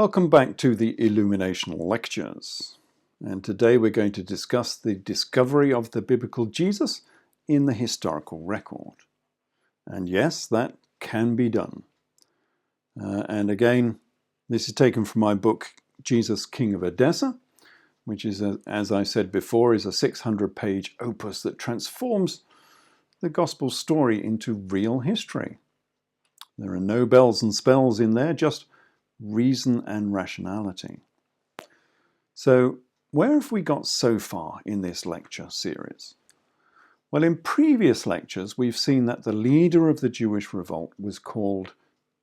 Welcome back to the Illuminational Lectures, and today we're going to discuss the discovery of the biblical Jesus in the historical record. And yes, that can be done. And again, this is taken from my book, Jesus, King of Edessa, which is, as I said before, is a 600-page opus that transforms the gospel story into real history. There are no bells and spells in there, just reason and rationality. So, where have we got so far in this lecture series? Well, in previous lectures, we've seen that the leader of the Jewish revolt was called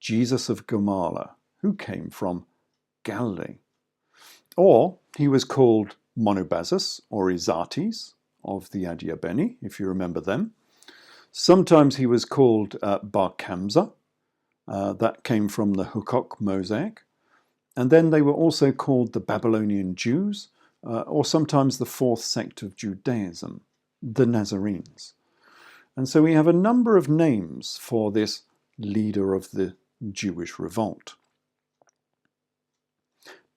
Jesus of Gamala, who came from Galilee. Or he was called Monobazus or Izates of the Adiabeni, if you remember them. Sometimes he was called Bar Kamza. That came from the Hukok mosaic. And then they were also called the Babylonian Jews, or sometimes the fourth sect of Judaism, the Nazarenes. And so we have a number of names for this leader of the Jewish revolt.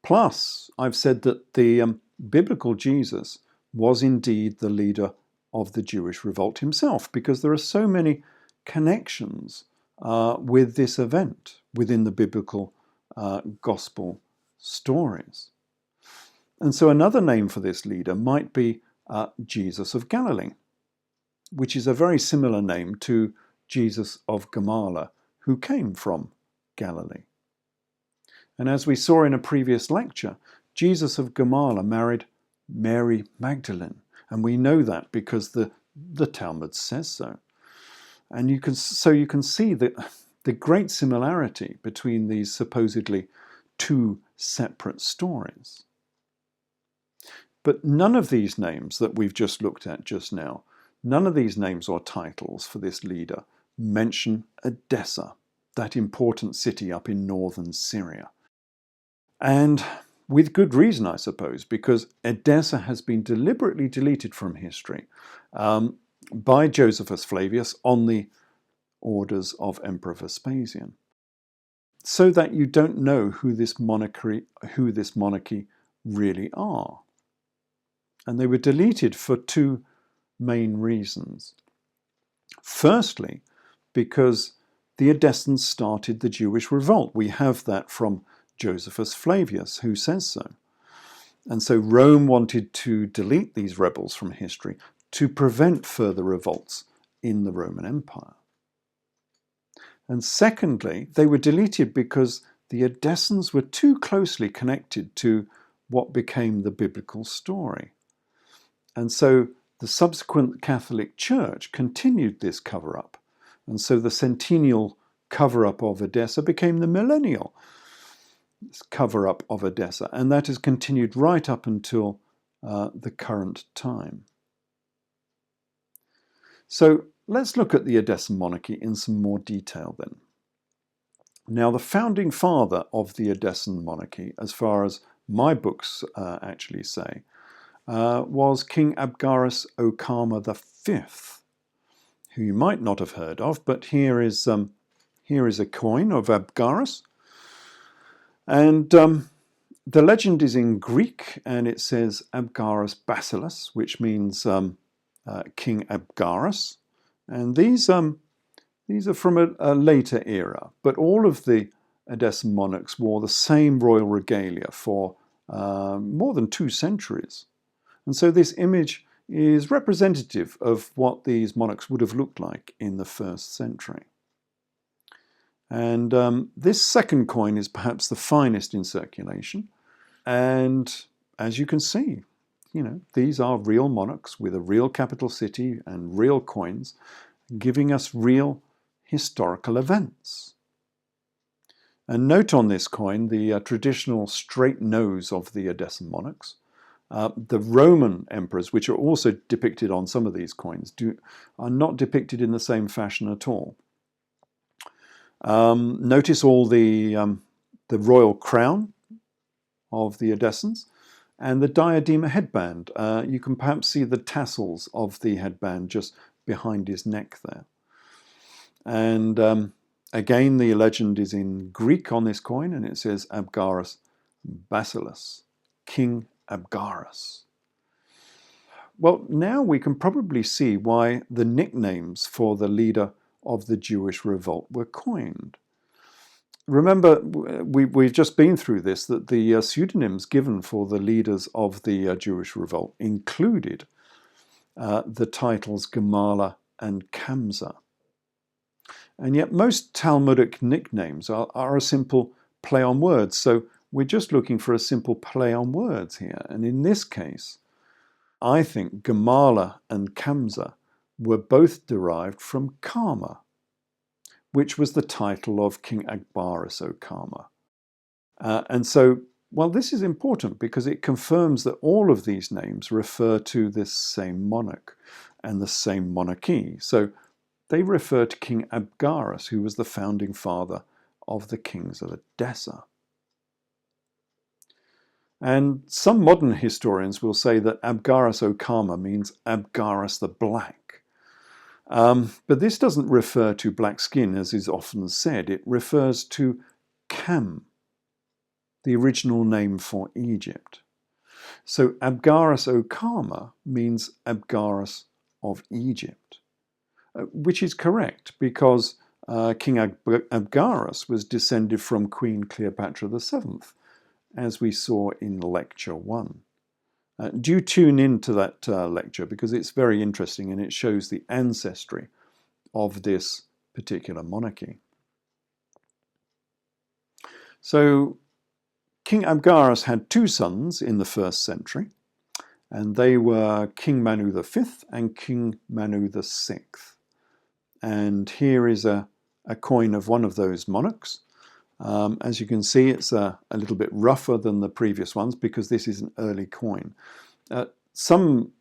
Plus, I've said that the biblical Jesus was indeed the leader of the Jewish revolt himself, because there are so many connections with this event within the biblical gospel stories. And so another name for this leader might be Jesus of Galilee, which is a very similar name to Jesus of Gamala, who came from Galilee. And as we saw in a previous lecture, Jesus of Gamala married Mary Magdalene, and we know that because the Talmud says so. And you can see that the great similarity between these supposedly two separate stories. But none of these names that we've just looked at just now, none of these names or titles for this leader mention Edessa, that important city up in northern Syria. And with good reason, I suppose, because Edessa has been deliberately deleted from history by Josephus Flavius on the orders of Emperor Vespasian, so that you don't know who this monarchy really are. And they were deleted for two main reasons. Firstly, because the Edessans started the Jewish revolt. We have that from Josephus Flavius, who says so. And so Rome wanted to delete these rebels from history to prevent further revolts in the Roman Empire. And secondly, they were deleted because the Edessans were too closely connected to what became the biblical story. And so the subsequent Catholic Church continued this cover-up. And so the centennial cover-up of Edessa became the millennial cover-up of Edessa. And that has continued right up until the current time. So let's look at the Edessan monarchy in some more detail then. Now, the founding father of the Edessan monarchy, as far as my books actually say, was King Abgarus Okama V, who you might not have heard of, but here is a coin of Abgarus. And the legend is in Greek, and it says Abgarus Basileus, which means King Abgarus. And these are from a later era, but all of the Edessan monarchs wore the same royal regalia for more than 2 centuries. And so this image is representative of what these monarchs would have looked like in the 1st century. And this second coin is perhaps the finest in circulation. And as you can see, these are real monarchs with a real capital city and real coins, giving us real historical events. And note on this coin the traditional straight nose of the Edessan monarchs. The Roman emperors, which are also depicted on some of these coins, are not depicted in the same fashion at all. Notice all the royal crown of the Edessans and the diadema headband. You can perhaps see the tassels of the headband just behind his neck there. And again, the legend is in Greek on this coin, and it says Abgarus Basileus, King Abgarus. Well, now we can probably see why the nicknames for the leader of the Jewish revolt were coined. Remember, we've just been through this, that the pseudonyms given for the leaders of the Jewish revolt included the titles Gamala and Kamsa. And yet most Talmudic nicknames are a simple play on words, so we're just looking for a simple play on words here. And in this case, I think Gamala and Kamsa were both derived from Karma, which was the title of King Abgarus o Karma. And so, well, this is important because it confirms that all of these names refer to this same monarch and the same monarchy. So they refer to King Abgarus, who was the founding father of the kings of Edessa. And some modern historians will say that Abgarus o Karma means Abgarus the Black. But this doesn't refer to black skin, as is often said. It refers to Cam, the original name for Egypt. So Abgarus o Karma means Abgarus of Egypt, which is correct because King Abgarus was descended from Queen Cleopatra VII, as we saw in Lecture 1. Do tune into that lecture because it's very interesting and it shows the ancestry of this particular monarchy. So King Abgarus had two sons in the 1st century, and they were King Manu V and King Manu VI. And here is a coin of one of those monarchs. As you can see, it's a little bit rougher than the previous ones because this is an early coin. Some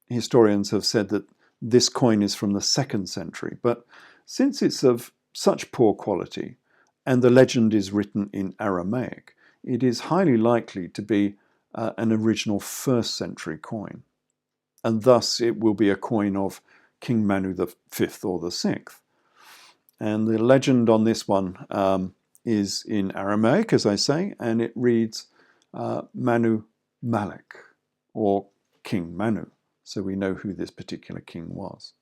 historians have said that this coin is from the 2nd century, but since it's of such poor quality and the legend is written in Aramaic, it is highly likely to be an original 1st century coin. And thus it will be a coin of King Manu V or the 6th. And the legend on this one is in Aramaic, as I say, and it reads Manu Malek, or King Manu. So we know who this particular king was.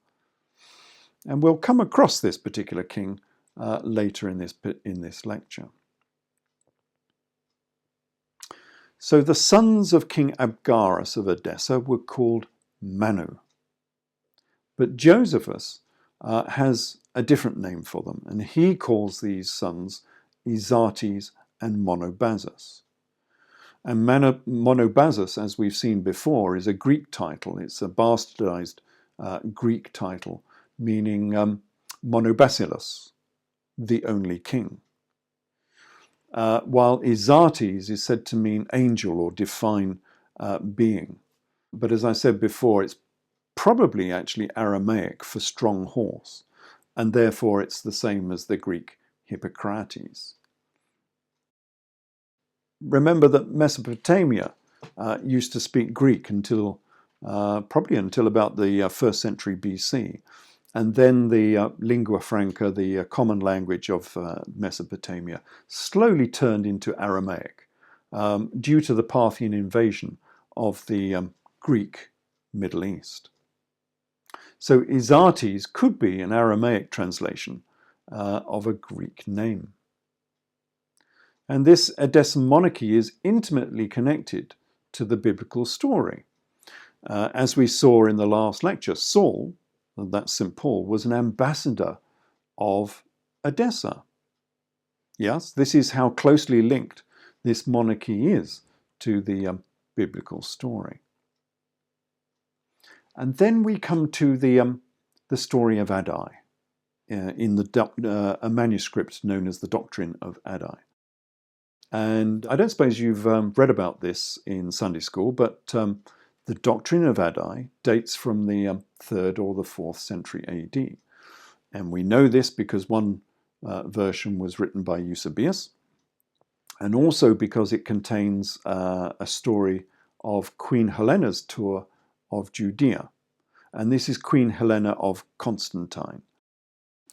And we'll come across this particular king later in this lecture. So the sons of King Abgarus of Edessa were called Manu. But Josephus has a different name for them, and he calls these sons Izates and Monobazus. And Monobazus, as we've seen before, is a Greek title. It's a bastardized Greek title, meaning Monobasilus, the only king. While Izates is said to mean angel or divine being. But as I said before, it's probably actually Aramaic for strong horse, and therefore it's the same as the Greek Hippocrates. Remember that Mesopotamia used to speak Greek until probably until about the 1st century BC, and then the lingua franca, the common language of Mesopotamia, slowly turned into Aramaic due to the Parthian invasion of the Greek Middle East. So Izates could be an Aramaic translation of a Greek name. And this Edessan monarchy is intimately connected to the biblical story. As we saw in the last lecture, Saul, that's St. Paul, was an ambassador of Edessa. Yes, this is how closely linked this monarchy is to the biblical story. And then we come to the story of Addai in a manuscript known as the Doctrine of Addai. And I don't suppose you've read about this in Sunday school, but the Doctrine of Addai dates from the 3rd or the 4th century AD. And we know this because one version was written by Eusebius, and also because it contains a story of Queen Helena's tour of Judea. And this is Queen Helena of Constantine.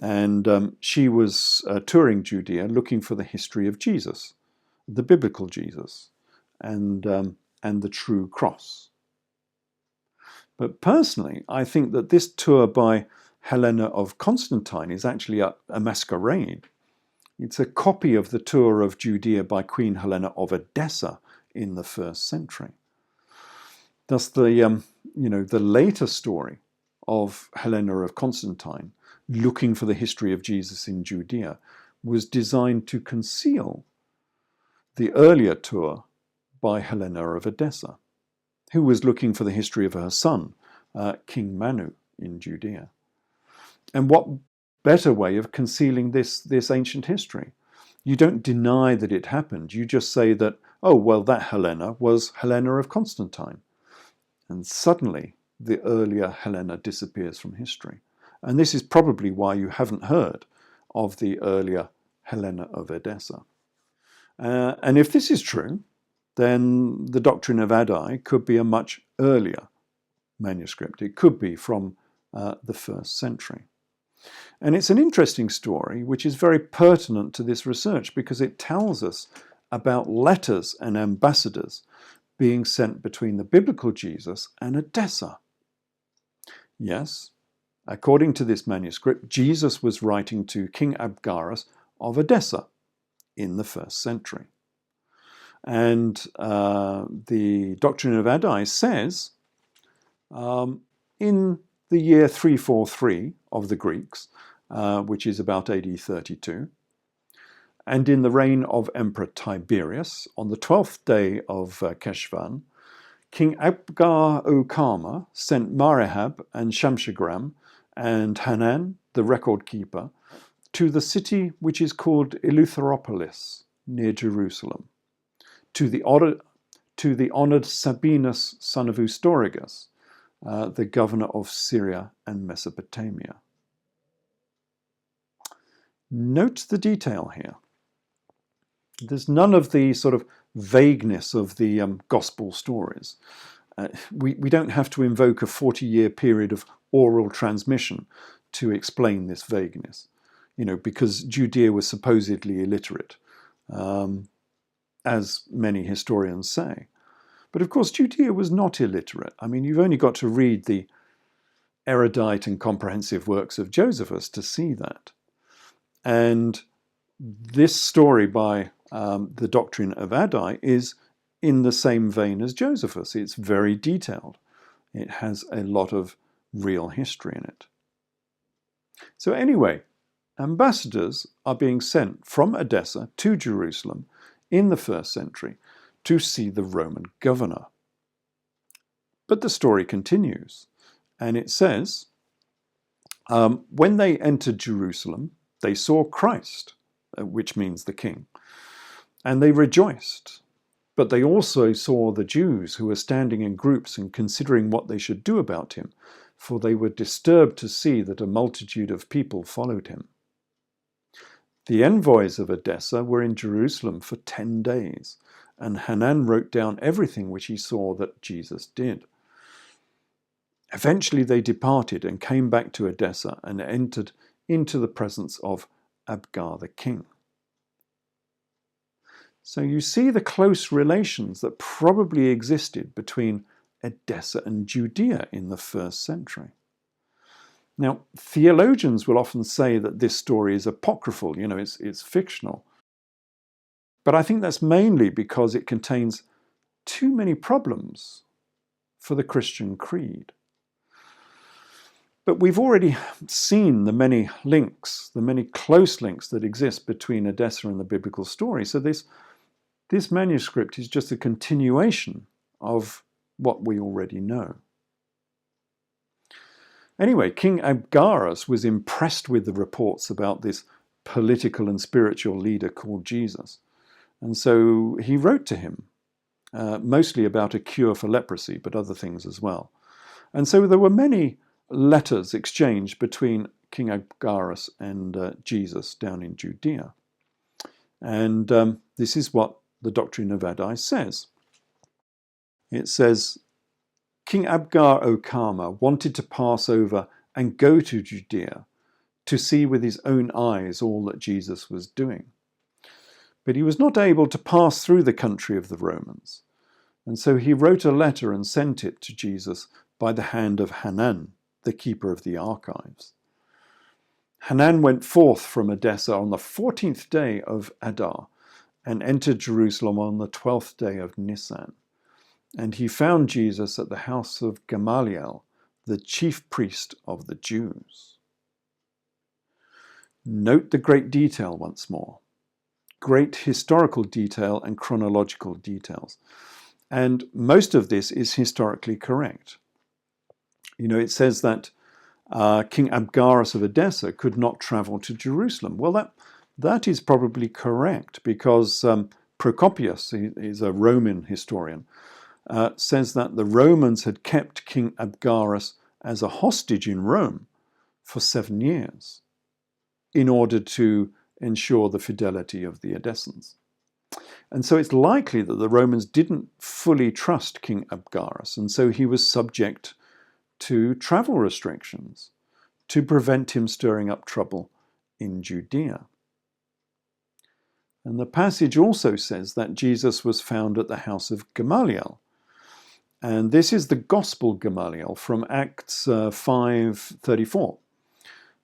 And she was touring Judea looking for the history of Jesus. the biblical Jesus and the true cross. But personally, I think that this tour by Helena of Constantine is actually a masquerade. It's a copy of the tour of Judea by Queen Helena of Edessa in the 1st century. Thus, the later story of Helena of Constantine, looking for the history of Jesus in Judea, was designed to conceal the earlier tour by Helena of Edessa, who was looking for the history of her son, King Manu, in Judea. And what better way of concealing this ancient history? You don't deny that it happened. You just say that, oh, well, that Helena was Helena of Constantine. And suddenly, the earlier Helena disappears from history. And this is probably why you haven't heard of the earlier Helena of Edessa. And if this is true, then the Doctrine of Addai could be a much earlier manuscript. It could be from the 1st century. And it's an interesting story which is very pertinent to this research because it tells us about letters and ambassadors being sent between the biblical Jesus and Edessa. Yes, according to this manuscript, Jesus was writing to King Abgarus of Edessa in the 1st century. And the Doctrine of Addai says, in the year 343 of the Greeks, which is about AD 32, and in the reign of Emperor Tiberius, on the 12th day of Keshvan, King Abgar-o-Kama sent Marehab and Shamshagram and Hanan, the record keeper, to the city which is called Eleutheropolis, near Jerusalem, to the honoured Sabinus, son of Eustorigus, the governor of Syria and Mesopotamia. Note the detail here. There's none of the sort of vagueness of the gospel stories. We don't have to invoke a 40-year period of oral transmission to explain this vagueness, because Judea was supposedly illiterate, as many historians say. But of course, Judea was not illiterate. I mean, you've only got to read the erudite and comprehensive works of Josephus to see that. And this story by the Doctrine of Addai is in the same vein as Josephus. It's very detailed. It has a lot of real history in it. So anyway, ambassadors are being sent from Edessa to Jerusalem in the 1st century to see the Roman governor. But the story continues, and it says, when they entered Jerusalem, they saw Christ, which means the king, and they rejoiced. But they also saw the Jews who were standing in groups and considering what they should do about him, for they were disturbed to see that a multitude of people followed him. The envoys of Edessa were in Jerusalem for 10 days, and Hanan wrote down everything which he saw that Jesus did. Eventually they departed and came back to Edessa and entered into the presence of Abgar the king. So you see the close relations that probably existed between Edessa and Judea in the 1st century. Now, theologians will often say that this story is apocryphal, it's fictional. But I think that's mainly because it contains too many problems for the Christian creed. But we've already seen the many links, the many close links that exist between Edessa and the biblical story. So this manuscript is just a continuation of what we already know. Anyway, King Abgarus was impressed with the reports about this political and spiritual leader called Jesus. And so he wrote to him, mostly about a cure for leprosy, but other things as well. And so there were many letters exchanged between King Abgarus and Jesus down in Judea. And this is what the Doctrine of Addai says. It says, King Abgar-o-Kama wanted to pass over and go to Judea to see with his own eyes all that Jesus was doing. but he was not able to pass through the country of the Romans. And so he wrote a letter and sent it to Jesus by the hand of Hanan, the keeper of the archives. Hanan went forth from Edessa on the 14th day of Adar and entered Jerusalem on the 12th day of Nisan. And he found Jesus at the house of Gamaliel, the chief priest of the Jews. Note the great detail once more. Great historical detail and chronological details. And most of this is historically correct. It says that King Abgarus of Edessa could not travel to Jerusalem. Well, that is probably correct, because Procopius, he is a Roman historian, says that the Romans had kept King Abgarus as a hostage in Rome for 7 years in order to ensure the fidelity of the Edessans. And so it's likely that the Romans didn't fully trust King Abgarus, and so he was subject to travel restrictions to prevent him stirring up trouble in Judea. And the passage also says that Jesus was found at the house of Gamaliel. And this is the Gospel Gamaliel from Acts 5:34.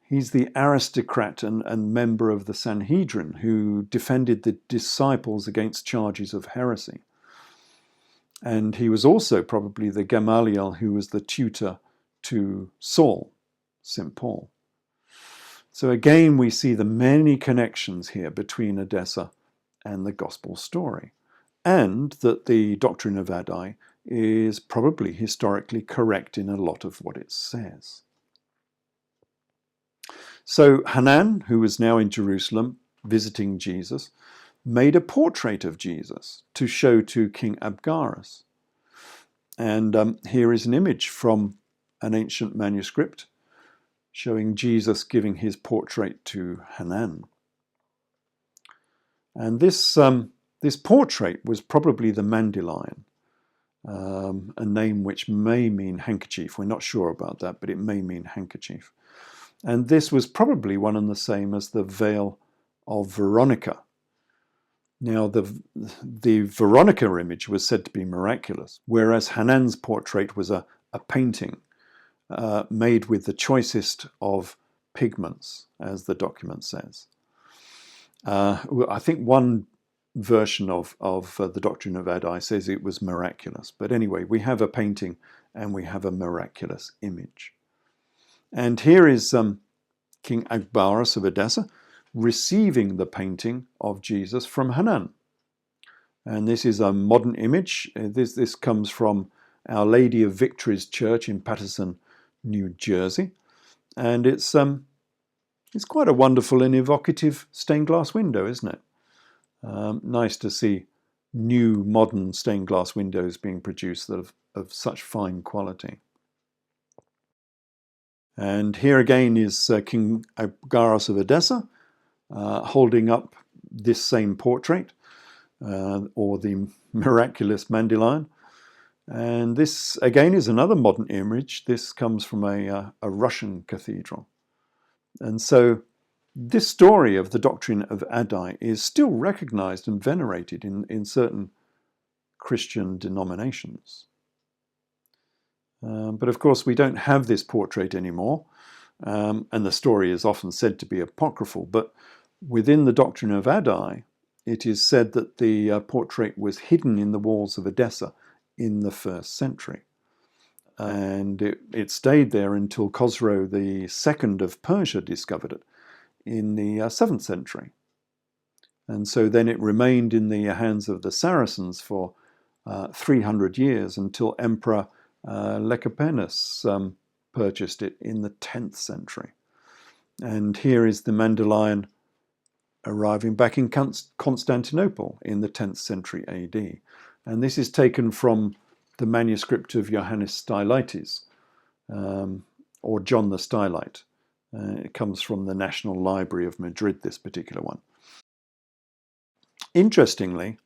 He's the aristocrat and member of the Sanhedrin who defended the disciples against charges of heresy. And he was also probably the Gamaliel who was the tutor to Saul, St. Paul. So again, we see the many connections here between Edessa and the gospel story, and that the doctrine of Addai is probably historically correct in a lot of what it says. So Hanan, who was now in Jerusalem visiting Jesus, made a portrait of Jesus to show to King Abgarus. And here is an image from an ancient manuscript showing Jesus giving his portrait to Hanan. And this portrait was probably the Mandilion, a name which may mean handkerchief. We're not sure about that, but it may mean handkerchief. And this was probably one and the same as the veil of Veronica. Now, the Veronica image was said to be miraculous, whereas Hanan's portrait was a painting made with the choicest of pigments, as the document says. I think one version of the doctrine of Addai says it was miraculous. But anyway, we have a painting and we have a miraculous image. And here is King Abgarus of Edessa receiving the painting of Jesus from Hanan. And this is a modern image. This comes from Our Lady of Victory's Church in Paterson, New Jersey. And it's quite a wonderful and evocative stained glass window, isn't it? Nice to see new modern stained glass windows being produced that of such fine quality. And here again is King Abgarus of Edessa holding up this same portrait, or the miraculous Mandilion. And this again is another modern image. This comes from a Russian cathedral. And so this story of the doctrine of Addai is still recognized and venerated in certain Christian denominations. But of course, we don't have this portrait anymore, and the story is often said to be apocryphal. But within the doctrine of Addai, it is said that the portrait was hidden in the walls of Edessa in the 1st century. And it stayed there until Khosrow II of Persia discovered it in the 7th century. And so then it remained in the hands of the Saracens for 300 years until Emperor Lecapenus purchased it in the 10th century. And here is the Mandilion arriving back in Constantinople in the 10th century AD. And this is taken from the manuscript of Johannes Stylites, or John the Stylite. It comes from the National Library of Madrid, this particular one. Interestingly,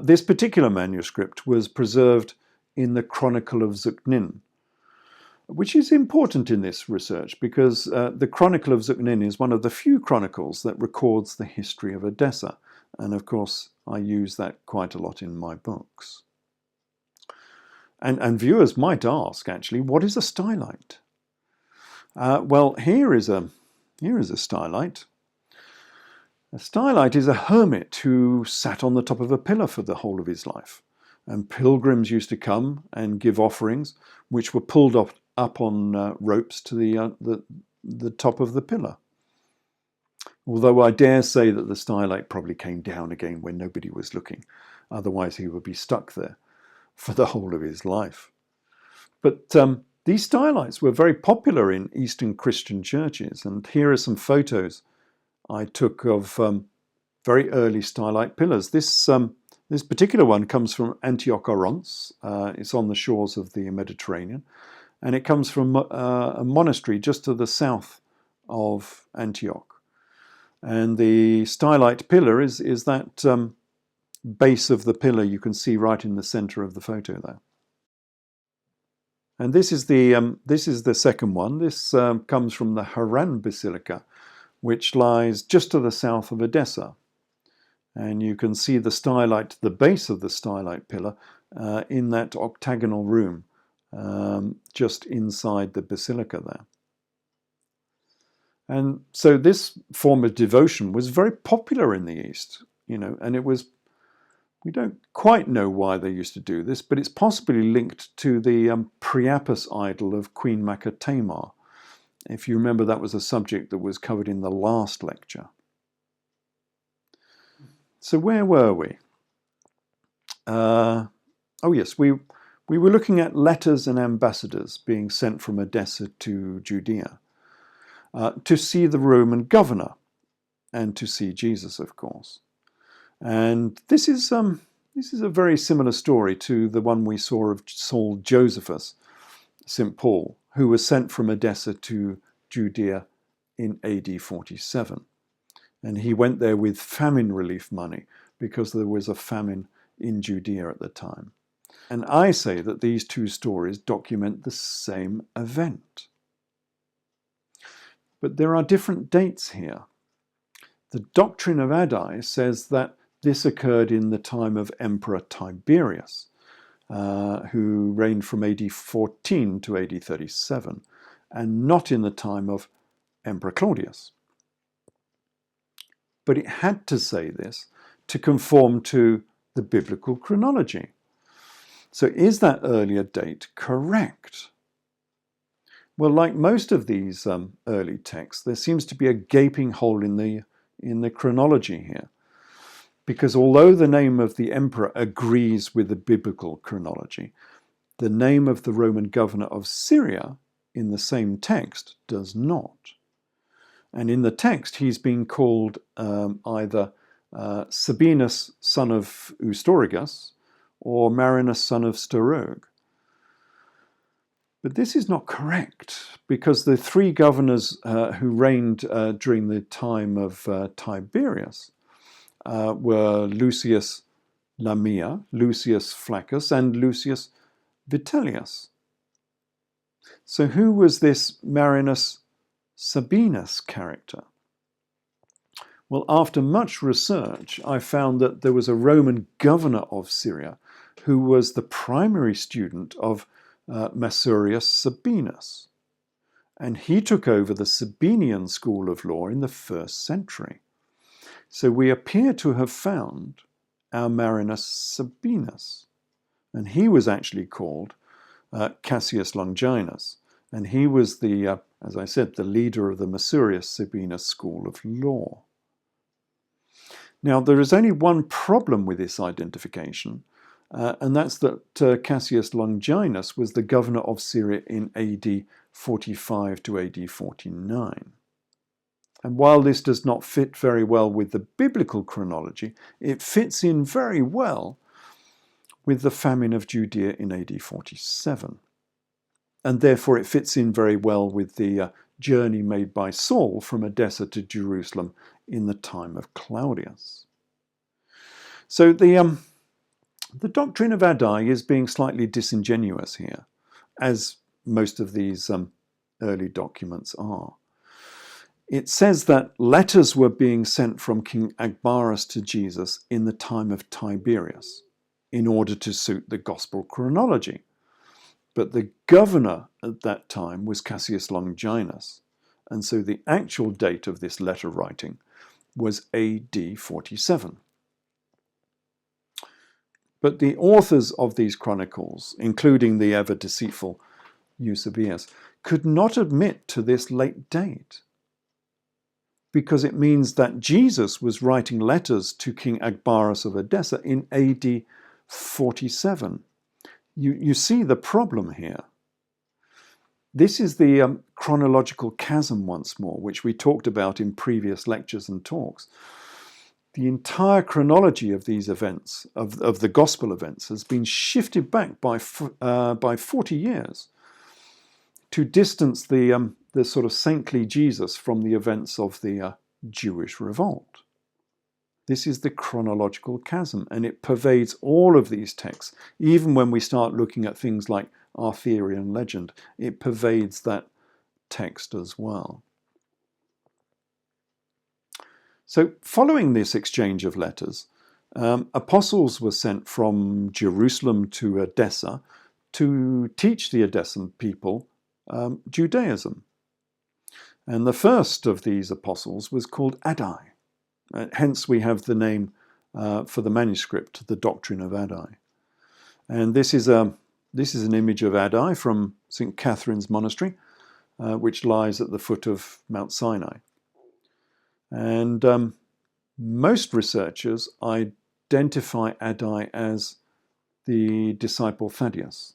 this particular manuscript was preserved in the Chronicle of Zuchnin, which is important in this research because the Chronicle of Zuchnin is one of the few chronicles that records the history of Edessa, And of course, I use that quite a lot in my books. And viewers might ask, actually, what is a stylite? Well, here is a stylite. A stylite is a hermit who sat on the top of a pillar for the whole of his life. And pilgrims used to come and give offerings, which were pulled up on ropes to the top of the pillar. Although I dare say that the stylite probably came down again when nobody was looking. Otherwise he would be stuck there for the whole of his life. But these stylites were very popular in Eastern Christian churches, and here are some photos I took of very early stylite pillars. This particular one comes from Antioch Orontes. It's on the shores of the Mediterranean, and it comes from a monastery just to the south of Antioch. And the stylite pillar is that base of the pillar you can see right in the center of the photo there. And this is the second one. This comes from the Haran Basilica, which lies just to the south of Edessa. And you can see the stylite, the base of the stylite pillar, in that octagonal room, just inside the basilica there. And so this form of devotion was very popular in the East, and it was, we don't quite know why they used to do this, but it's possibly linked to the Priapus idol of Queen Macatamar. If you remember, that was a subject that was covered in the last lecture. So where were we? Oh yes, we were looking at letters and ambassadors being sent from Edessa to Judea to see the Roman governor and to see Jesus, of course. And this is a very similar story to the one we saw of Saul Josephus, St. Paul, who was sent from Edessa to Judea in AD 47. And he went there with famine relief money because there was a famine in Judea at the time. And I say that these two stories document the same event. But there are different dates here. The Doctrine of Addai says that this occurred in the time of Emperor Tiberius, who reigned from AD 14 to AD 37, and not in the time of Emperor Claudius. But it had to say this to conform to the biblical chronology. So is that earlier date correct? Well, like most of these early texts, there seems to be a gaping hole in the chronology here. Because although the name of the emperor agrees with the biblical chronology, the name of the Roman governor of Syria in the same text does not. And in the text, he's being called either Sabinus, son of Eustorigus, or Marinus, son of Sterog. But this is not correct, because the three governors who reigned during the time of Tiberius were Lucius Lamia, Lucius Flaccus, and Lucius Vitellius. So who was this Marinus Sabinus character? Well, after much research, I found that there was a Roman governor of Syria who was the primary student of Masurius Sabinus. And he took over the Sabinian school of law in the 1st century. So we appear to have found our Marinus Sabinus. And he was actually called Cassius Longinus. And he was the, as I said, the leader of the Masurius Sabinus school of law. Now, there is only one problem with this identification, and that's that Cassius Longinus was the governor of Syria in AD 45 to AD 49. And while this does not fit very well with the biblical chronology, it fits in very well with the famine of Judea in AD 47. And therefore it fits in very well with the journey made by Saul from Edessa to Jerusalem in the time of Claudius. So the Doctrine of Addai is being slightly disingenuous here, as most of these early documents are. It says that letters were being sent from King Agabus to Jesus in the time of Tiberius in order to suit the gospel chronology. But the governor at that time was Cassius Longinus, and so the actual date of this letter writing was AD 47. But the authors of these chronicles, including the ever deceitful Eusebius, could not admit to this late date, because it means that Jesus was writing letters to King Agabus of Edessa in AD 47. You see the problem here. This is the chronological chasm once more, which we talked about in previous lectures and talks. The entire chronology of these events, of the gospel events, has been shifted back by 40 years to distance the sort of saintly Jesus from the events of the Jewish revolt. This is the chronological chasm, and it pervades all of these texts. Even when we start looking at things like Arthurian legend, it pervades that text as well. So following this exchange of letters, apostles were sent from Jerusalem to Edessa to teach the Edessan people Judaism. And the first of these apostles was called Addai. Hence we have the name for the manuscript, the Doctrine of Addai. And this is an image of Addai from St. Catherine's Monastery, which lies at the foot of Mount Sinai. And most researchers identify Addai as the disciple Thaddeus.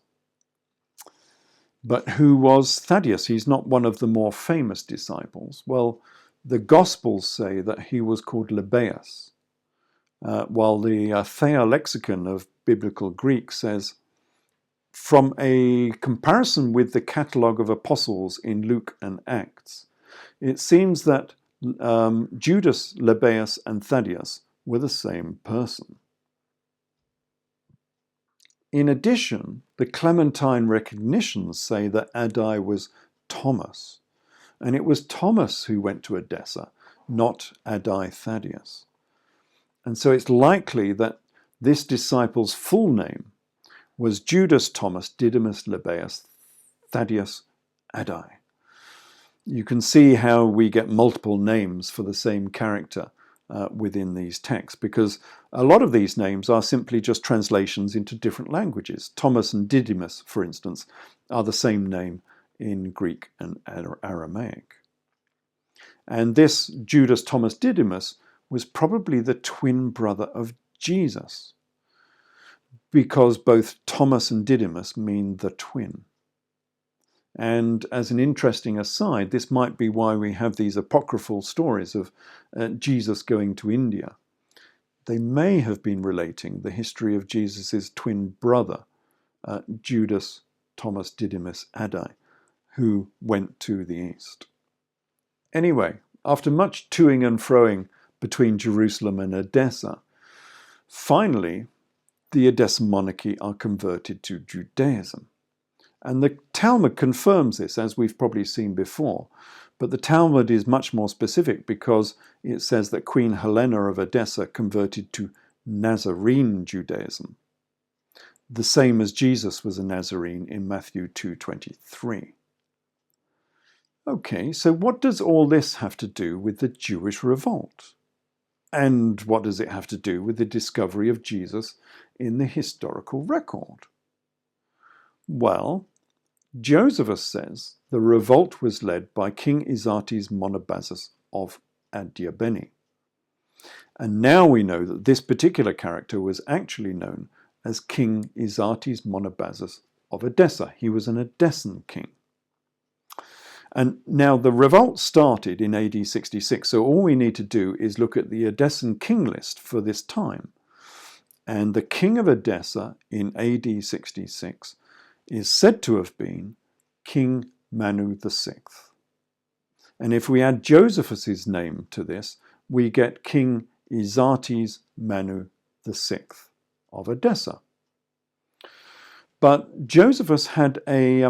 But who was Thaddeus? He's not one of the more famous disciples. Well, the Gospels say that he was called Lebbaeus, while the Thayer lexicon of biblical Greek says, from a comparison with the catalogue of apostles in Luke and Acts, it seems that Judas, Lebbaeus, and Thaddeus were the same person. In addition, the Clementine recognitions say that Addai was Thomas, and it was Thomas who went to Edessa, not Addai Thaddeus. And so it's likely that this disciple's full name was Judas Thomas Didymus Lebbaeus Thaddeus Addai. You can see how we get multiple names for the same character within these texts, because a lot of these names are simply just translations into different languages. Thomas and Didymus, for instance, are the same name in Greek and Aramaic. And this Judas Thomas Didymus was probably the twin brother of Jesus, because both Thomas and Didymus mean the twin. And as an interesting aside, this might be why we have these apocryphal stories of Jesus going to India. They may have been relating the history of Jesus' twin brother, Judas Thomas Didymus Addai, who went to the east. Anyway, after much toing and froing between Jerusalem and Edessa, finally the Edessan monarchy are converted to Judaism. And the Talmud confirms this, as we've probably seen before. But the Talmud is much more specific, because it says that Queen Helena of Edessa converted to Nazarene Judaism, the same as Jesus was a Nazarene in Matthew 2:23. Okay, so what does all this have to do with the Jewish revolt? And what does it have to do with the discovery of Jesus in the historical record? Well, Josephus says the revolt was led by King Izas Monobazus of Adiabene. And now we know that this particular character was actually known as King Izas Monobazus of Edessa. He was an Edessan king. And now the revolt started in AD 66, so all we need to do is look at the Edessan king list for this time. And the king of Edessa in AD 66 is said to have been King Manu VI. And if we add Josephus's name to this, we get King Izas Manu VI of Edessa. But Josephus had a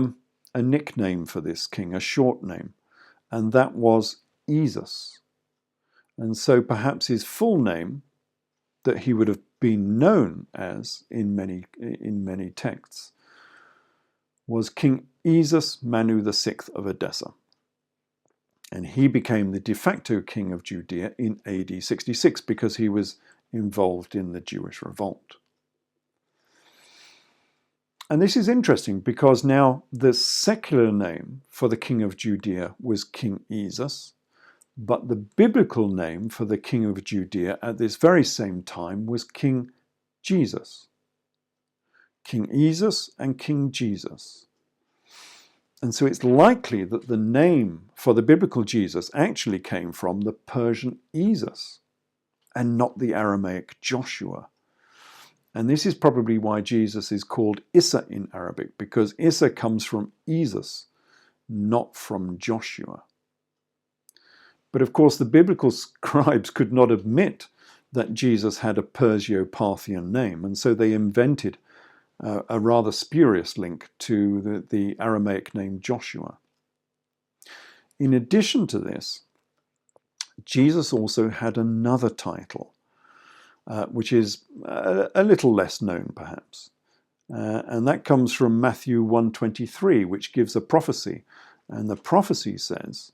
nickname for this king, a short name, and that was Izas. And so perhaps his full name, that he would have been known as in many texts, was King Jesus Manu VI of Edessa. And he became the de facto king of Judea in AD 66 because he was involved in the Jewish revolt. And this is interesting because now the secular name for the king of Judea was King Izas, but the biblical name for the king of Judea at this very same time was King Jesus. King Izas and King Jesus. And so it's likely that the name for the biblical Jesus actually came from the Persian Izas and not the Aramaic Joshua. And this is probably why Jesus is called Issa in Arabic, because Issa comes from Izas, not from Joshua. But of course, the biblical scribes could not admit that Jesus had a Persio-Parthian name, and so they invented a rather spurious link to the Aramaic name Joshua. In addition to this, Jesus also had another title, which is a little less known perhaps. And that comes from Matthew 1:23, which gives a prophecy. And the prophecy says,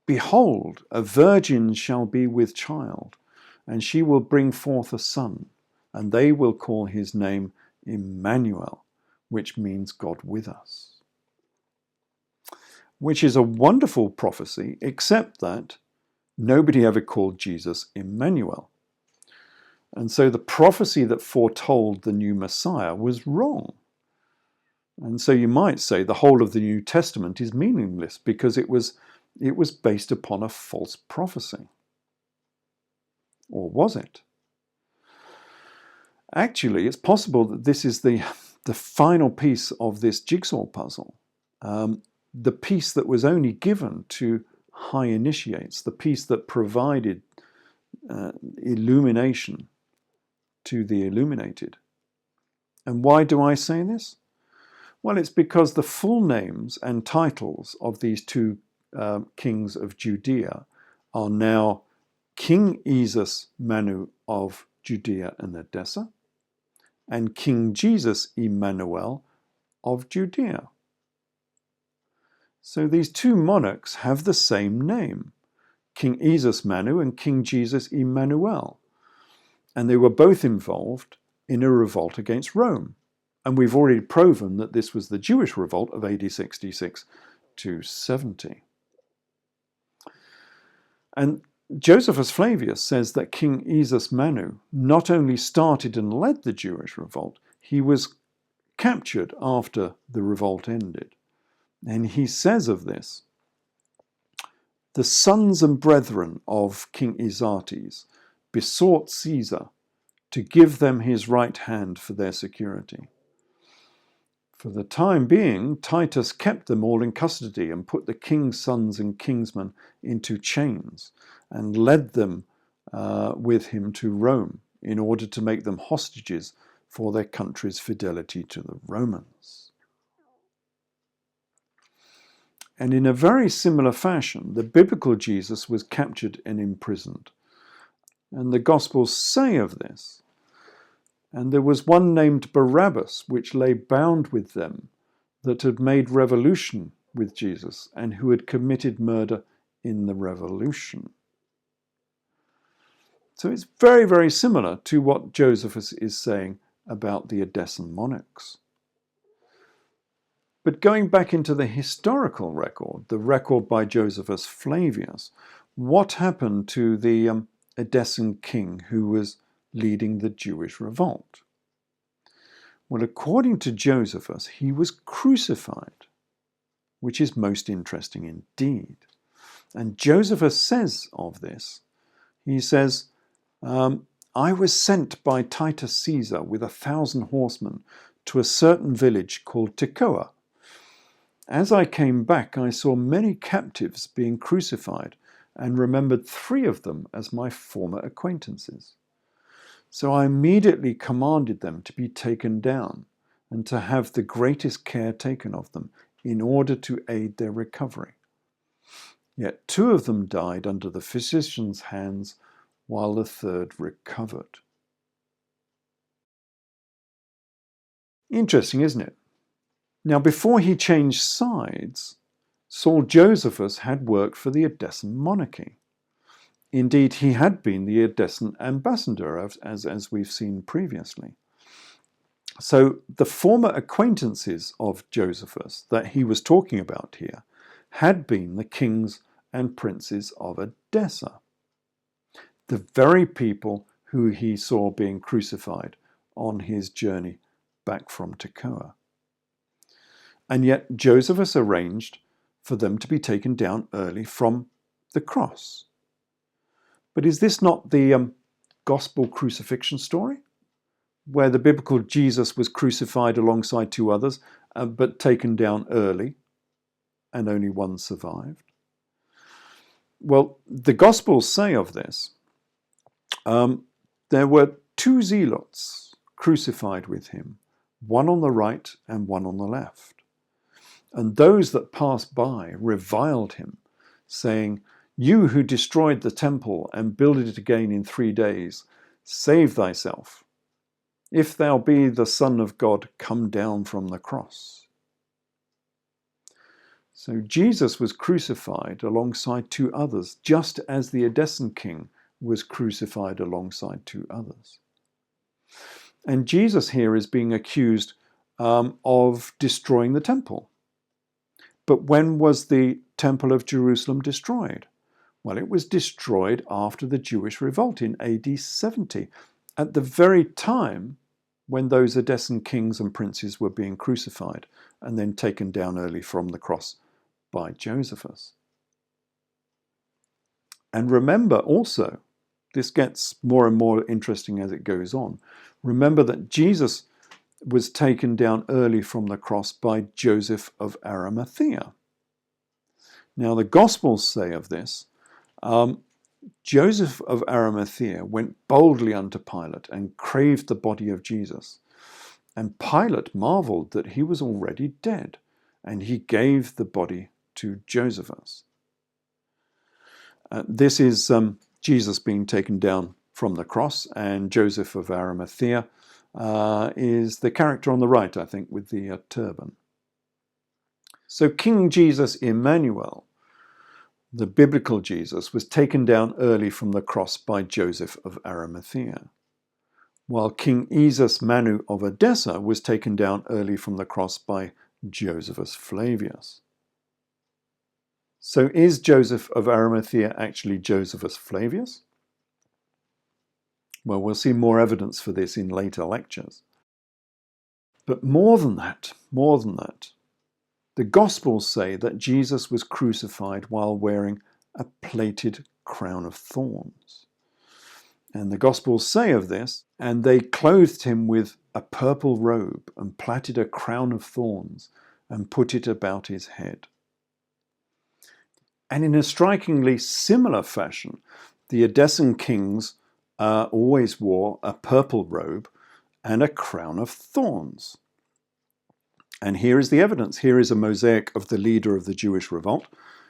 "Behold, a virgin shall be with child, and she will bring forth a son, and they will call his name Emmanuel," which means God with us. Which is a wonderful prophecy, except that nobody ever called Jesus Emmanuel. And so the prophecy that foretold the new Messiah was wrong. And so you might say the whole of the New Testament is meaningless because it was based upon a false prophecy. Or was it? Actually, it's possible that this is the final piece of this jigsaw puzzle. The piece that was only given to high initiates, the piece that provided illumination to the illuminated. And why do I say this? Well, it's because the full names and titles of these two kings of Judea are now King Izas Manu of Judea and Edessa, and King Jesus Emmanuel of Judea. So these two monarchs have the same name, King Izas Manu and King Jesus Emmanuel. And they were both involved in a revolt against Rome. And we've already proven that this was the Jewish revolt of AD 66 to 70. And Josephus Flavius says that King Izas Manu not only started and led the Jewish revolt, he was captured after the revolt ended. And he says of this, "The sons and brethren of King Izates besought Caesar to give them his right hand for their security. For the time being, Titus kept them all in custody and put the king's sons and kingsmen into chains and led them with him to Rome in order to make them hostages for their country's fidelity to the Romans." And in a very similar fashion, the biblical Jesus was captured and imprisoned. And the Gospels say of this, "And there was one named Barabbas, which lay bound with them, that had made revolution with Jesus, and who had committed murder in the revolution." So it's very, very similar to what Josephus is saying about the Edessan monarchs. But going back into the historical record, the record by Josephus Flavius, what happened to the Edessan king who was leading the Jewish revolt? Well, according to Josephus, he was crucified, which is most interesting indeed. And Josephus says of this, he says, "I was sent by Titus Caesar with 1,000 horsemen to a certain village called Tekoa. As I came back, I saw many captives being crucified and remembered 3 of them as my former acquaintances. So I immediately commanded them to be taken down and to have the greatest care taken of them in order to aid their recovery. Yet 2 of them died under the physician's hands, while the 3rd recovered. Interesting, isn't it? Now, before he changed sides, Saul Josephus had worked for the Edessan monarchy. Indeed, he had been the Edessan ambassador, as we've seen previously. So the former acquaintances of Josephus that he was talking about here had been the kings and princes of Edessa, the very people who he saw being crucified on his journey back from Tekoa. And yet Josephus arranged for them to be taken down early from the cross. But is this not the gospel crucifixion story, where the biblical Jesus was crucified alongside 2 others, but taken down early, and only one survived? Well, the Gospels say of this, there were 2 zealots crucified with him, one on the right and one on the left. And those that passed by reviled him, saying, "You who destroyed the temple and builded it again in 3 days, save thyself. If thou be the Son of God, come down from the cross." So Jesus was crucified alongside 2 others, just as the Edessan king was crucified alongside 2 others. And Jesus here is being accused of destroying the temple. But when was the Temple of Jerusalem destroyed? Well, it was destroyed after the Jewish revolt in AD 70, at the very time when those Edessan kings and princes were being crucified and then taken down early from the cross by Josephus. And remember also, this gets more and more interesting as it goes on, remember that Jesus was taken down early from the cross by Joseph of Arimathea. Now the Gospels say of this, Joseph of Arimathea went boldly unto Pilate and craved the body of Jesus. And Pilate marveled that he was already dead, and he gave the body to Josephus. This is Jesus being taken down from the cross, and Joseph of Arimathea is the character on the right, I think, with the turban. So King Jesus Emmanuel, the biblical Jesus, was taken down early from the cross by Joseph of Arimathea, while King Izas of Edessa was taken down early from the cross by Josephus Flavius. So is Joseph of Arimathea actually Josephus Flavius? Well, we'll see more evidence for this in later lectures. But more than that, the Gospels say that Jesus was crucified while wearing a plaited crown of thorns. And the Gospels say of this, and they clothed him with a purple robe and plaited a crown of thorns and put it about his head. And in a strikingly similar fashion, the Edessan kings always wore a purple robe and a crown of thorns. And here is the evidence. Here is a mosaic of the leader of the Jewish revolt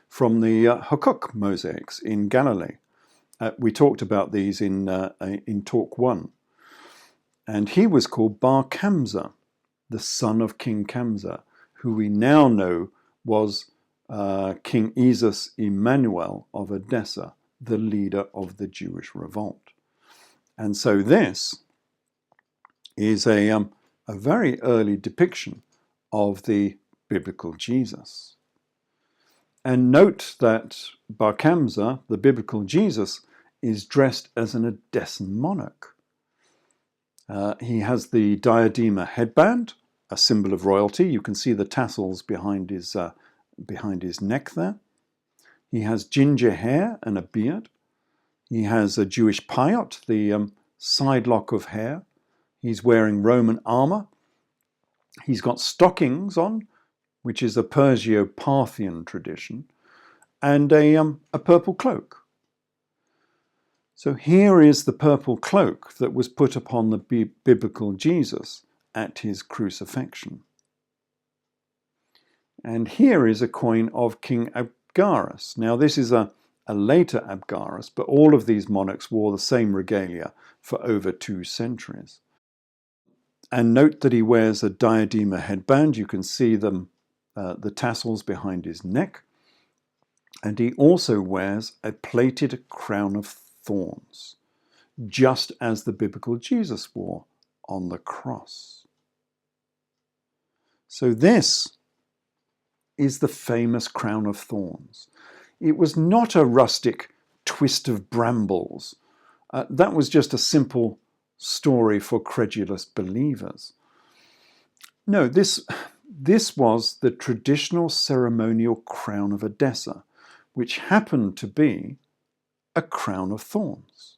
from the Habakkuk mosaics in Galilee. We talked about these in Talk 1. And he was called Bar Kamza, the son of King Kamza, who we now know was King Izas Emmanuel of Edessa, the leader of the Jewish revolt. And so this is a very early depiction of the biblical Jesus. And note that Bar Kamza, the biblical Jesus, is dressed as an Edessan monarch. He has the diadema headband, a symbol of royalty. You can see the tassels behind his neck there. He has ginger hair and a beard. He has a Jewish payot, the side lock of hair. He's wearing Roman armor. He's got stockings on, which is a Perso-Parthian tradition, and a purple cloak. So here is the purple cloak that was put upon the biblical Jesus at his crucifixion. And here is a coin of King Abgarus. Now this is a later Abgarus, but all of these monarchs wore the same regalia for over 2 centuries. And note that he wears a diadema headband. You can see them, the tassels behind his neck. And he also wears a plated crown of thorns, just as the biblical Jesus wore on the cross. So this is the famous crown of thorns. It was not a rustic twist of brambles. That was just a simple story for credulous believers. No, this was the traditional ceremonial crown of Edessa, which happened to be a crown of thorns.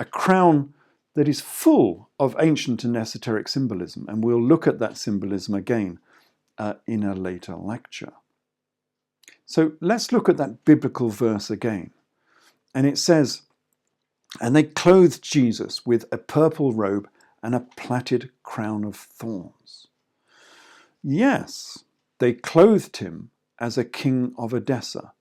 A crown that is full of ancient and esoteric symbolism, and we'll look at that symbolism again in a later lecture. So let's look at that biblical verse again. And it says, "And they clothed Jesus with a purple robe and a plaited crown of thorns." Yes, they clothed him as a king of Edessa,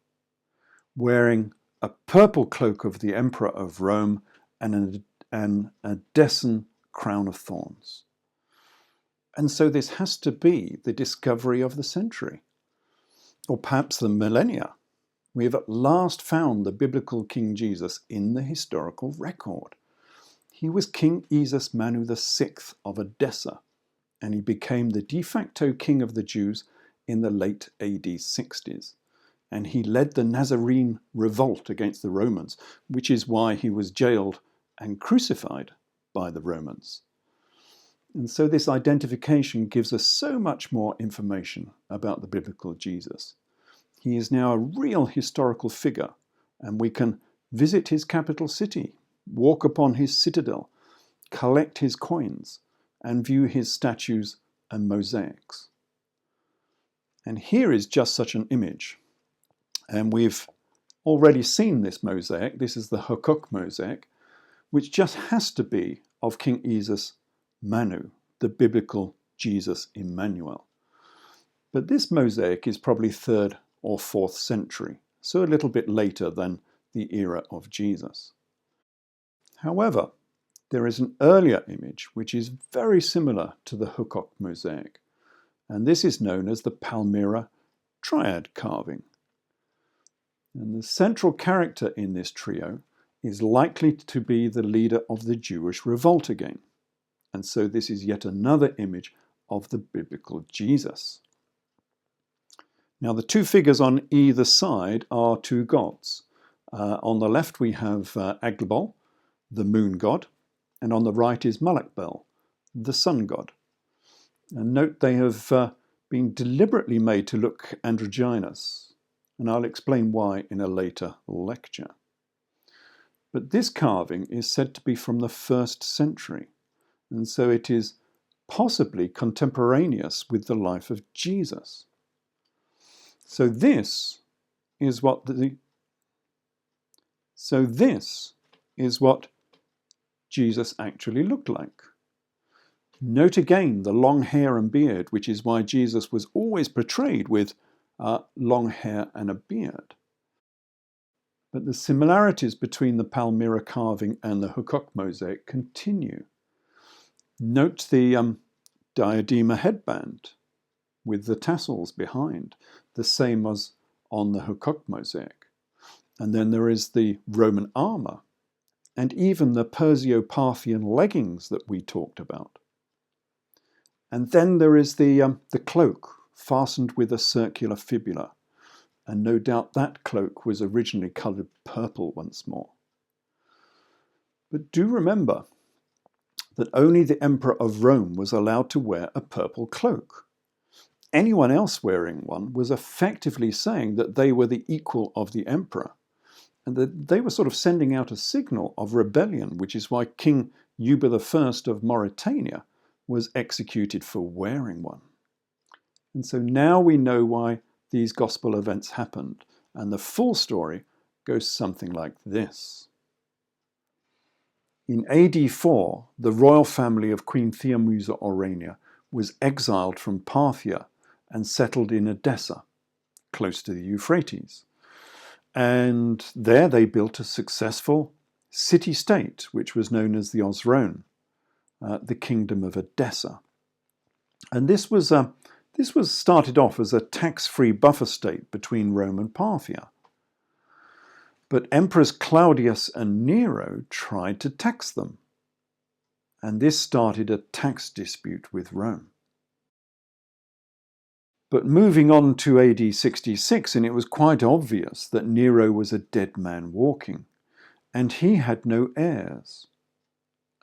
wearing a purple cloak of the emperor of Rome and an Edessan crown of thorns. And so this has to be the discovery of the century, or perhaps the millennia. We have at last found the biblical King Jesus in the historical record. He was King Izas Manu VI of Edessa, and he became the de facto king of the Jews in the late AD 60s. And he led the Nazarene revolt against the Romans, which is why he was jailed and crucified by the Romans. And so this identification gives us so much more information about the biblical Jesus. He is now a real historical figure, and we can visit his capital city, walk upon his citadel, collect his coins, and view his statues and mosaics. And here is just such an image. And we've already seen this mosaic. This is the Hukuk mosaic, which just has to be of King Izas Manu, the biblical Jesus Emmanuel. But this mosaic is probably 3rd or 4th century, so a little bit later than the era of Jesus. However, there is an earlier image which is very similar to the Hukuk mosaic, and this is known as the Palmyra triad carving. And the central character in this trio is likely to be the leader of the Jewish revolt again. And so this is yet another image of the biblical Jesus. Now the 2 figures on either side are 2 gods. On the left we have Aglabol, the moon god, and on the right is Malakbel, the sun god. And note they have been deliberately made to look androgynous, and I'll explain why in a later lecture. But this carving is said to be from the 1st century, and so it is possibly contemporaneous with the life of Jesus. So this is what Jesus actually looked like. Note again the long hair and beard, which is why Jesus was always portrayed with long hair and a beard. But the similarities between the Palmyra carving and the Hukuk mosaic continue. Note the diadema headband with the tassels behind, the same as on the Hukuk mosaic. And then there is the Roman armour, and even the Perso-Parthian leggings that we talked about. And then there is the cloak fastened with a circular fibula, and no doubt that cloak was originally coloured purple once more. But do remember that only the Emperor of Rome was allowed to wear a purple cloak. Anyone else wearing one was effectively saying that they were the equal of the emperor, and that they were sort of sending out a signal of rebellion, which is why King Yuba I of Mauritania was executed for wearing one. And so now we know why these gospel events happened, and the full story goes something like this. In AD 4, the royal family of Queen Theomusa Aurania was exiled from Parthia and settled in Edessa, close to the Euphrates. And there they built a successful city-state, which was known as the Osrone, the Kingdom of Edessa. And this was started off as a tax-free buffer state between Rome and Parthia. But Emperors Claudius and Nero tried to tax them, and this started a tax dispute with Rome. But moving on to AD 66, and it was quite obvious that Nero was a dead man walking, and he had no heirs.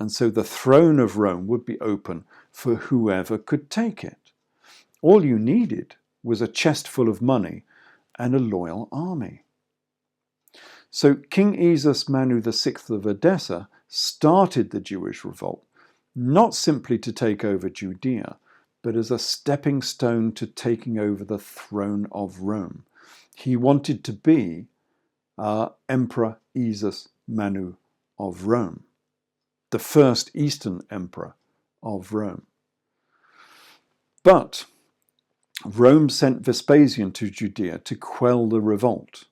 And so the throne of Rome would be open for whoever could take it. All you needed was a chest full of money and a loyal army. So King Izas Manu VI of Edessa started the Jewish revolt, not simply to take over Judea, but as a stepping stone to taking over the throne of Rome. He wanted to be Emperor Izas Manu of Rome, the first Eastern emperor of Rome. But Rome sent Vespasian to Judea to quell the revolt.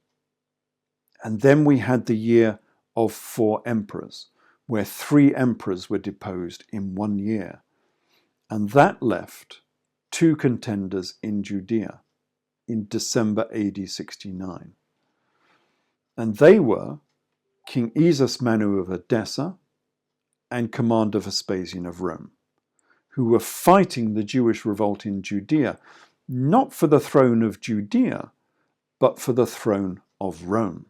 And then we had the year of 4 emperors, where 3 emperors were deposed in 1 year. And that left 2 contenders in Judea in December AD 69. And they were King Izas Manu of Edessa and Commander Vespasian of Rome, who were fighting the Jewish revolt in Judea, not for the throne of Judea, but for the throne of Rome.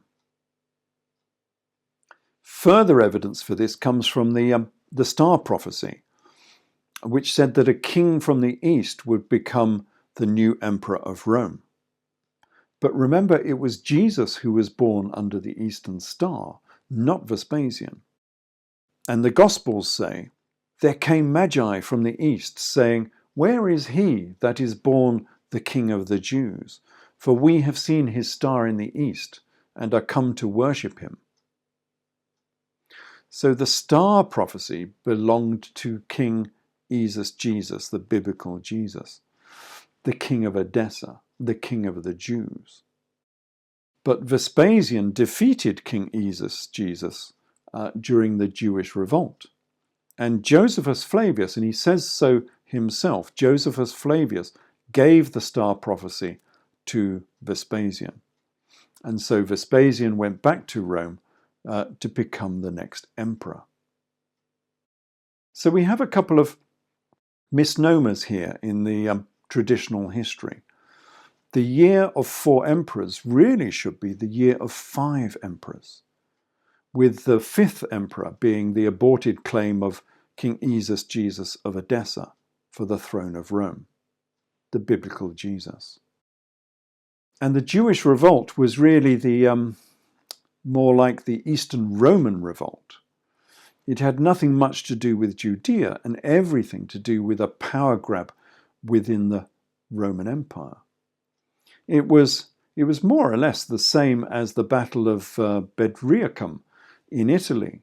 Further evidence for this comes from the star prophecy, which said that a king from the east would become the new emperor of Rome. But remember, it was Jesus who was born under the eastern star, not Vespasian. And the Gospels say, "There came magi from the east, saying, 'Where is he that is born the King of the Jews? For we have seen his star in the east, and are come to worship him.'" So the star prophecy belonged to King Izas Jesus, the biblical Jesus, the king of Edessa, the king of the Jews. But Vespasian defeated King Izas Jesus during the Jewish revolt. And Josephus Flavius, and he says so himself, Josephus Flavius gave the star prophecy to Vespasian. And so Vespasian went back to Rome to become the next emperor. So we have a couple of misnomers here in the traditional history. The year of 4 emperors really should be the year of 5 emperors, with the 5th emperor being the aborted claim of King Izas Jesus of Edessa for the throne of Rome, the biblical Jesus. And the Jewish revolt was really the more like the Eastern Roman revolt. It had nothing much to do with Judea and everything to do with a power grab within the Roman Empire. It was more or less the same as the Battle of Bedriacum in Italy,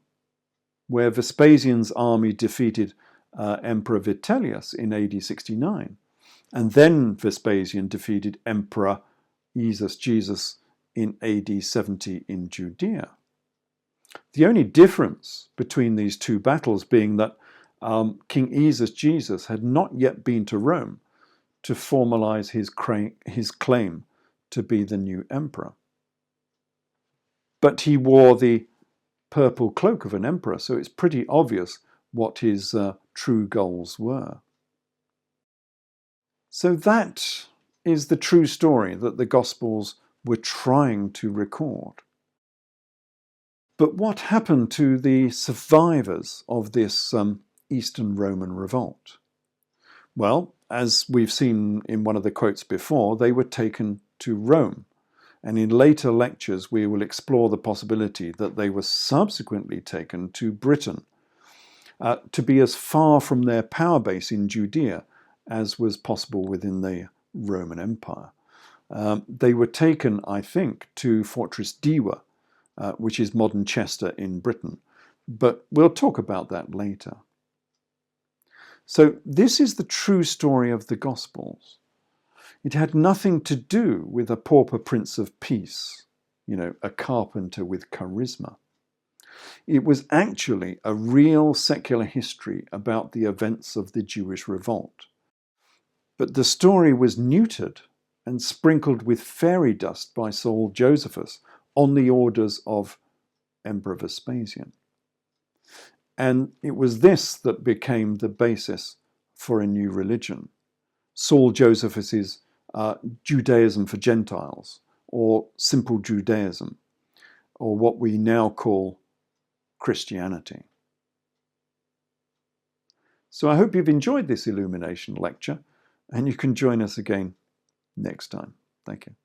where Vespasian's army defeated Emperor Vitellius in AD 69, and then Vespasian defeated Emperor Izas Jesus in AD 70 in Judea. The only difference between these 2 battles being that King Izas Jesus had not yet been to Rome to formalize his claim to be the new emperor. But he wore the purple cloak of an emperor, so it's pretty obvious what his true goals were. So that is the true story that the Gospels were trying to record. But what happened to the survivors of this Eastern Roman revolt? Well, as we've seen in one of the quotes before, they were taken to Rome. And in later lectures, we will explore the possibility that they were subsequently taken to Britain, to be as far from their power base in Judea as was possible within the Roman Empire. They were taken, I think, to Fortress Diwa, which is modern Chester in Britain. But we'll talk about that later. So this is the true story of the Gospels. It had nothing to do with a pauper prince of peace, a carpenter with charisma. It was actually a real secular history about the events of the Jewish revolt. But the story was neutered and sprinkled with fairy dust by Saul Josephus on the orders of Emperor Vespasian. And it was this that became the basis for a new religion, Saul Josephus's Judaism for Gentiles, or simple Judaism, or what we now call Christianity. So I hope you've enjoyed this illumination lecture, and you can join us again next time. Thank you.